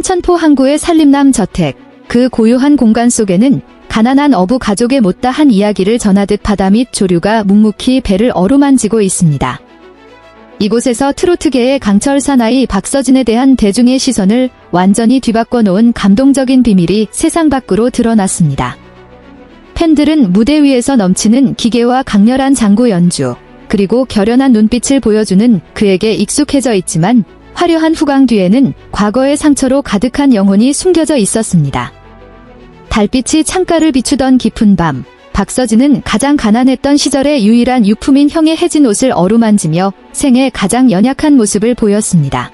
삼천포 항구의 산림남 저택. 그 고요한 공간 속에는 가난한 어부 가족의 못다한 이야기를 전하듯 바다 및 조류가 묵묵히 배를 어루만지고 있습니다. 이곳에서 트로트계의 강철 사나이 박서진에 대한 대중의 시선을 완전히 뒤바꿔 놓은 감동적인 비밀이 세상 밖으로 드러났습니다. 팬들은 무대 위에서 넘치는 기계와 강렬한 장구 연주, 그리고 결연한 눈빛을 보여주는 그에게 익숙해져 있지만 화려한 후광 뒤에는 과거의 상처로 가득한 영혼이 숨겨져 있었습니다. 달빛이 창가를 비추던 깊은 밤, 박서진은 가장 가난했던 시절의 유일한 유품인 형의 해진 옷을 어루만지며 생애 가장 연약한 모습을 보였습니다.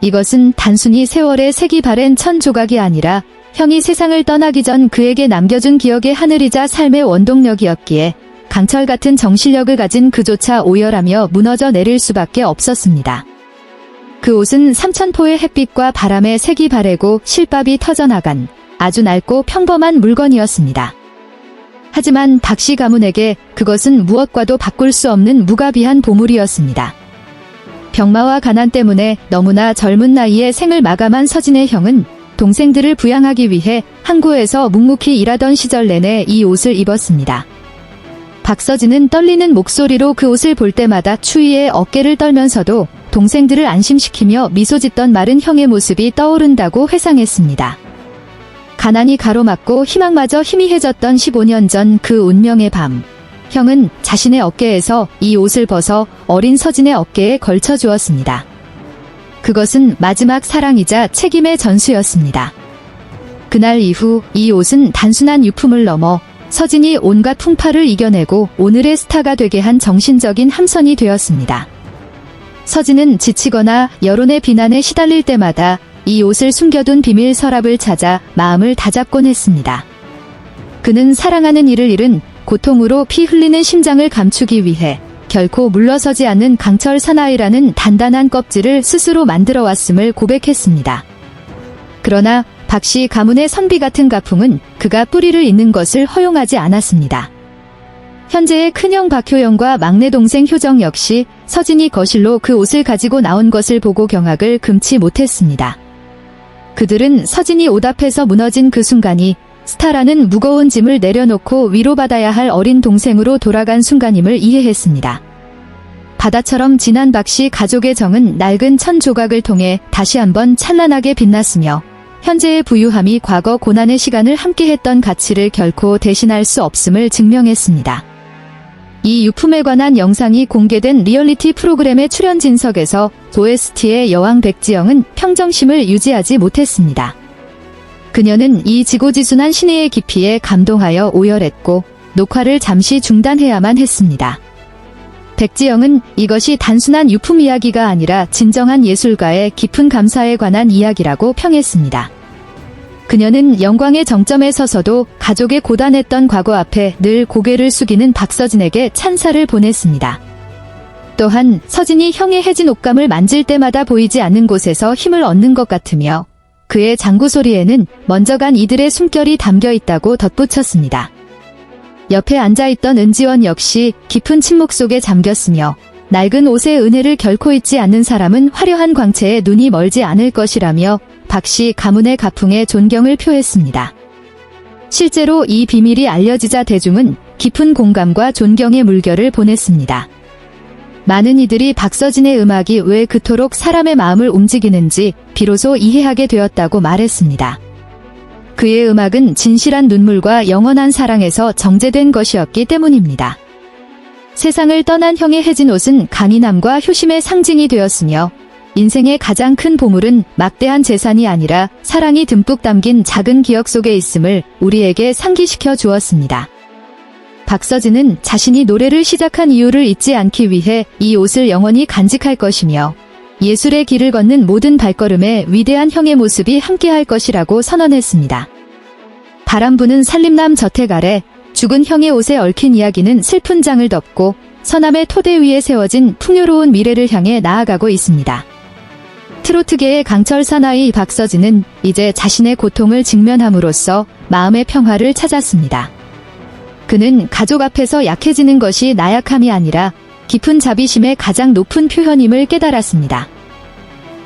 이것은 단순히 세월의 색이 바랜 천 조각이 아니라 형이 세상을 떠나기 전 그에게 남겨준 기억의 하늘이자 삶의 원동력이었기에 강철 같은 정신력을 가진 그조차 오열하며 무너져 내릴 수밖에 없었습니다. 그 옷은 삼천포의 햇빛과 바람에 색이 바래고 실밥이 터져나간 아주 낡고 평범한 물건이었습니다. 하지만 박씨 가문에게 그것은 무엇과도 바꿀 수 없는 무가비한 보물이었습니다. 병마와 가난 때문에 너무나 젊은 나이에 생을 마감한 서진의 형은 동생들을 부양하기 위해 항구에서 묵묵히 일하던 시절 내내 이 옷을 입었습니다. 박서진은 떨리는 목소리로 그 옷을 볼 때마다 추위에 어깨를 떨면서도 동생들을 안심시키며 미소 짓던 마른 형의 모습이 떠오른다고 회상했습니다. 가난이 가로막고 희망마저 희미해졌던 15년 전 그 운명의 밤, 형은 자신의 어깨에서 이 옷을 벗어 어린 서진의 어깨에 걸쳐 주었습니다. 그것은 마지막 사랑이자 책임의 전수였습니다. 그날 이후 이 옷은 단순한 유품을 넘어 서진이 온갖 풍파를 이겨내고 오늘의 스타가 되게 한 정신적인 함선이 되었습니다. 서진은 지치거나 여론의 비난에 시달릴 때마다 이 옷을 숨겨둔 비밀 서랍을 찾아 마음을 다잡곤 했습니다. 그는 사랑하는 이를 잃은 고통으로 피 흘리는 심장을 감추기 위해 결코 물러서지 않는 강철 사나이라는 단단한 껍질을 스스로 만들어 왔음을 고백했습니다. 그러나 박씨 가문의 선비 같은 가풍은 그가 뿌리를 잇는 것을 허용하지 않았습니다. 현재의 큰형 박효영과 막내 동생 효정 역시 서진이 거실로 그 옷을 가지고 나온 것을 보고 경악을 금치 못했습니다. 그들은 서진이 옷 앞에서 무너진 그 순간이 스타라는 무거운 짐을 내려놓고 위로받아야 할 어린 동생으로 돌아간 순간임을 이해했습니다. 바다처럼 진한 박씨 가족의 정은 낡은 천 조각을 통해 다시 한번 찬란하게 빛났으며 현재의 부유함이 과거 고난의 시간을 함께했던 가치를 결코 대신할 수 없음을 증명했습니다. 이 유품에 관한 영상이 공개된 리얼리티 프로그램의 출연 진석에서 OST의 여왕 백지영은 평정심을 유지하지 못했습니다. 그녀는 이 지고지순한 신의의 깊이에 감동하여 오열했고 녹화를 잠시 중단해야만 했습니다. 백지영은 이것이 단순한 유품 이야기가 아니라 진정한 예술가의 깊은 감사에 관한 이야기라고 평했습니다. 그녀는 영광의 정점에 서서도 가족의 고단했던 과거 앞에 늘 고개를 숙이는 박서진에게 찬사를 보냈습니다. 또한 서진이 형의 해진 옷감을 만질 때마다 보이지 않는 곳에서 힘을 얻는 것 같으며 그의 장구 소리에는 먼저 간 이들의 숨결이 담겨 있다고 덧붙였습니다. 옆에 앉아있던 은지원 역시 깊은 침묵 속에 잠겼으며 낡은 옷의 은혜를 결코 잊지 않는 사람은 화려한 광채에 눈이 멀지 않을 것이라며 박씨 가문의 가풍에 존경을 표했습니다. 실제로 이 비밀이 알려지자 대중은 깊은 공감과 존경의 물결을 보냈습니다. 많은 이들이 박서진의 음악이 왜 그토록 사람의 마음을 움직이는지 비로소 이해하게 되었다고 말했습니다. 그의 음악은 진실한 눈물과 영원한 사랑에서 정제된 것이었기 때문입니다. 세상을 떠난 형의 해진 옷은 강인함과 효심의 상징이 되었으며 인생의 가장 큰 보물은 막대한 재산이 아니라 사랑이 듬뿍 담긴 작은 기억 속에 있음을 우리에게 상기시켜 주었습니다. 박서진은 자신이 노래를 시작한 이유를 잊지 않기 위해 이 옷을 영원히 간직할 것이며 예술의 길을 걷는 모든 발걸음에 위대한 형의 모습이 함께할 것이라고 선언했습니다. 바람 부는 산림남 저택 아래 죽은 형의 옷에 얽힌 이야기는 슬픈 장을 덮고 서남의 토대 위에 세워진 풍요로운 미래를 향해 나아가고 있습니다. 트로트계의 강철 사나이 박서진은 이제 자신의 고통을 직면함으로써 마음의 평화를 찾았습니다. 그는 가족 앞에서 약해지는 것이 나약함이 아니라 깊은 자비심의 가장 높은 표현임을 깨달았습니다.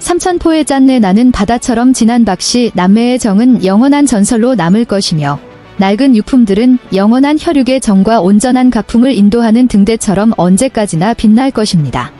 삼천포의 짠내 나는 바다처럼 진한 박씨 남매의 정은 영원한 전설로 남을 것이며 낡은 유품들은 영원한 혈육의 정과 온전한 가풍을 인도하는 등대처럼 언제까지나 빛날 것입니다.